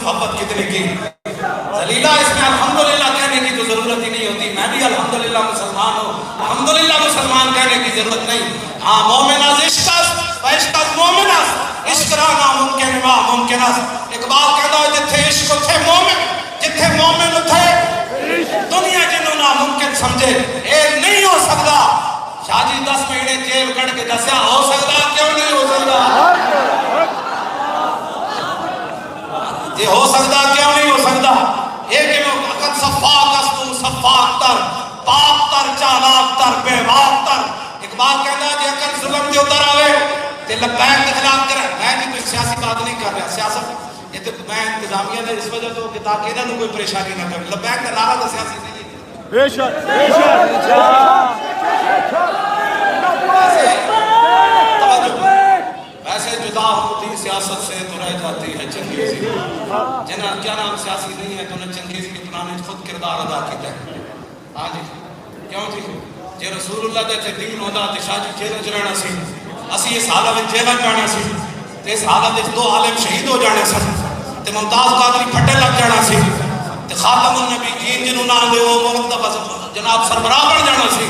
محبت کتنی کی. ذلیلہ اس میں الحمدللہ کہنے کی تو ضرورت ہی نہیں ہوتی. میں بھی الحمدللہ مسلمان ہوں, الحمدللہ مسلمان کہنے کی ضرورت نہیں. ہاں مومن از عشق است و عشق از مومن است, عشق را ناممکن ما ممکن است. اقبال کہتا ہے جتھے عشق اتھے مومن, جتھے مومن اتھے دنیا جنوں ناممکن سمجھے. اے نہیں ہو سکتا. شاہ جی 10 مہینے جیل کٹ کے دسیا ہو سکتا, کیوں نہیں ہو سکتا؟ یہ ہو سکتا کیوں نہیں ہو سکتا؟ ایک اقد صفاق استو صفاق تر, پاک تر, چالاک تر, بے باک تر. اقبال کہتا ہے کہ اقد ظلم جو اتر آوے تے لبیک کے خلاف کرے. میں بھی کوئی سیاسی بات نہیں کر رہا, سیاست یہ تو میں انتظامیہ نے اس وجہ تو کہ تاکہ انہوں کوئی پریشانی نہ کرے. لبیک کا نعرہ تو سیاسی نہیں ہے. بے شک بے شک. ویسے جدا ہوتی سیاست سے تو رہ جاتی ہے چنگیزی. جنہاں کیا نام سیاسی نہیں ہے تو انہیں چنگیزی کے پرانے خود کردار ادا کیتا ہے. ہاں جی کیوں جی جے رسول اللہ دے دین ہوتا تے شاہ جی جیل وچ رہنا سی, اسی اس حالت وچ جیل وچ جانا سی, تے اس حالت وچ 2 عالم شہید ہو جانے سن, تے ممتاز قادری پھٹے لگ جانا سی, تے خاتم النبیین جنوں نام دے وہ مرتبہ جناب سربراہ بن جانا سی.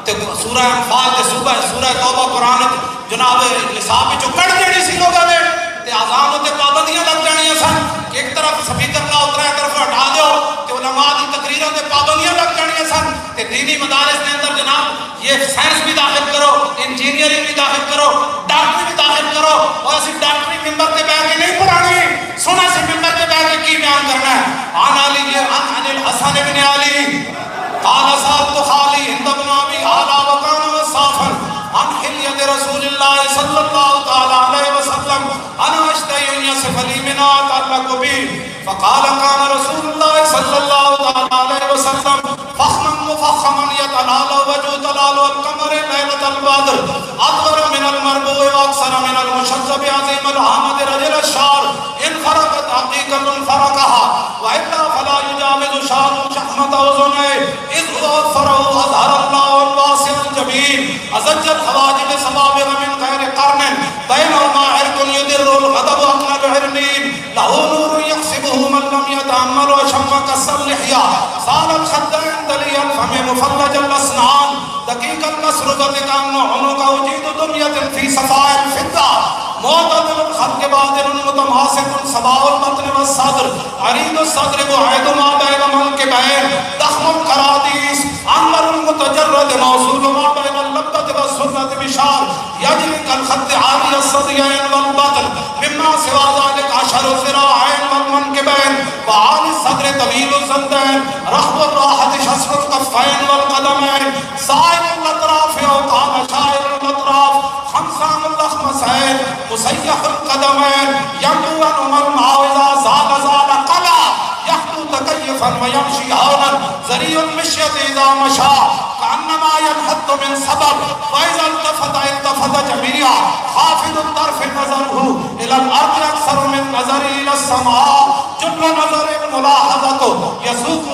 تے سورہ انفال تے سورہ توبہ قرآن جناب نصاب وچوں کٹ جانی سی لوگاں دے, تے اذان تے پابندیاں لگ جانیاں سن کہ ایک طرف سپیکر لا اترا ایک طرف ہٹا دیو, تے علماء دی تقریراں تے پابندیاں لگ جانیاں سن. تے دینی مدارس کے اندر جناب یہ سائنس بھی داخل کرو, انجینئرنگ بھی داخل کرو, ڈاکٹری بھی داخل کرو. اور اسی ڈاکٹری ممبر تے بیٹھ کے نہیں پڑھانی, سنا سی ممبر تے بیٹھ کے کی بیان کرنا ہے. عن علی عن الحسن بن علی قال سألت خالي هند بن أبي هالة وكان وصافا عن حلية رسول الله صلى الله تعالى عليه وسلم أنا أشتهي أن يصف لي منها أتعلق به, فقال كان رسول الله صلى الله تعالى عليه وسلم فخما مفخما يتلالى وجه تلال القمر ليلة البدر أطول من المربوع وأكثر من المشذب عظيم الحامد رجل الشعر إن فرقت حقيقة فرقها وإلا فلا يجاوز شعر شحمة أذنيه إذ هو أظفره أظهر الله الواسع الجميل أزج الحواجب سبابر من غير قرن بينهما عرق يدر الغضب أقل العرنين له نور يحسبه من لم يتأمل وشم كسر اللحية صار الخدين دلي الفم مفلج الأسنان دقيق المسرقة كأنه عنق وجيد دنيا في صفاء الفضة معتدل الخلق بادر متماسك سباء البطن والصدر عريض الصدر بعيد ما بين منكبين ضخم الكراديس عنبر المتجرد موصول ما بين اللبدة والسنة بشار يجري كالخط عالي الصديين والبطن مما سوى ذلك 10 ذراعين والمنكبين وعالي الصدر طويل الزندين رحب الراحة شسر الكفين والقدمين سائر الأطراف وقام شائر الأطراف خمسان الأخمسين مسيح القدمين ينبو أنهما المعاوضة زال قلع يحدو تكيفا ويمشي هونا زري المشية إذا مشى كأنما ينحط من سبب وإذا التفت جميعا خافض الطرف نظره إلى الأرض أكثر من نظره إلى السماء جل نظر ملاحظته يسوق